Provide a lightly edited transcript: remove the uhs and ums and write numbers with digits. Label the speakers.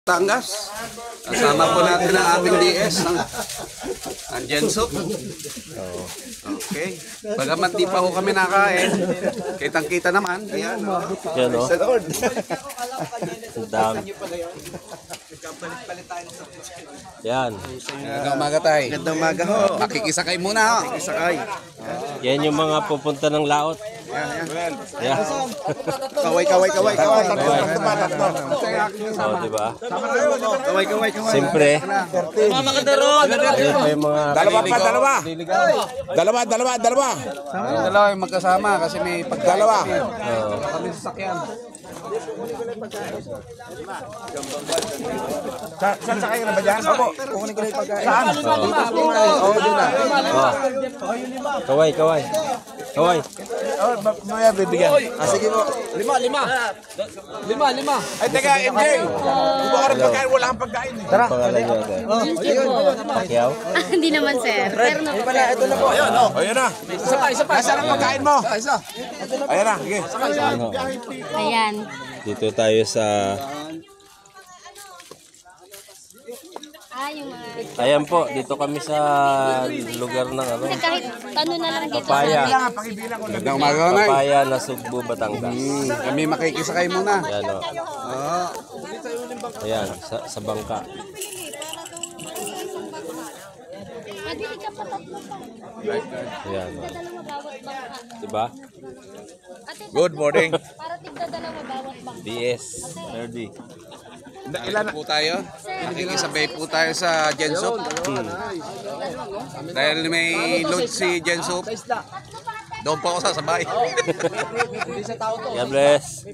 Speaker 1: Batangas. Kasama po natin ang ating DS ang Jensup. Okay. Bagamat di pa ho kami nakain, kitang-kita naman. Ayan, o.
Speaker 2: Yan o. Ang dami. Yan.
Speaker 1: Magandang umaga tayo.
Speaker 3: Magandang umaga ho.
Speaker 1: Makikisakay muna ho.
Speaker 3: Sakay.
Speaker 2: Yan yung mga pupunta ng laot. Yan.
Speaker 3: Kaway.
Speaker 2: Oh, diba?
Speaker 3: Kaway.
Speaker 2: Siyempre. Ayun pa yung mga...
Speaker 1: Dalawa.
Speaker 3: Dalawa.
Speaker 1: Yung dalawa yung magkasama kasi may pagdalawa. Kami sasakyan.
Speaker 3: Saan sakay na ba dyan? Opo. Kukunin ko na yung pagkain. Saan?
Speaker 2: Oh, kaway.
Speaker 3: Oh, mamaya bibigyan. Sige po.
Speaker 1: Lima.
Speaker 3: Ay, teka, MJ. Kung baka rin pagkain, wala kang pagkain. Tara.
Speaker 2: pangalan nyo ate? Pacquiao?
Speaker 4: Hindi naman, sir. Pero na
Speaker 3: Ito na po. Ayun na. Isa pa. Nasaan ang pagkain mo? Ayun na. Sige.
Speaker 2: Ano?
Speaker 4: Ayan.
Speaker 2: Dito tayo sa...
Speaker 4: Yung mga...
Speaker 2: Ayan po, dito kami sa lugar ng ano,
Speaker 4: Kasi kahit ano na lang dito
Speaker 2: Papaya.
Speaker 4: sa
Speaker 1: Magandang umaga na.
Speaker 2: Papaya na Sugbo, Batangas.
Speaker 1: Kami makikisakay muna.
Speaker 2: Ayan o. Ayan, sa bangka.
Speaker 4: Nabili ka pa tatlo pa.
Speaker 2: Ayan o.
Speaker 4: Dalawa bawat bangka.
Speaker 2: Diba?
Speaker 4: Ate,
Speaker 3: Good morning.
Speaker 4: para tigda dalawa bawat bangka.
Speaker 2: DS, RD.
Speaker 1: Ilan po tayo? Nakikisabay po tayo sa Jensup. Dahil may load si Jensup, doon po ako sasabay.
Speaker 2: God bless.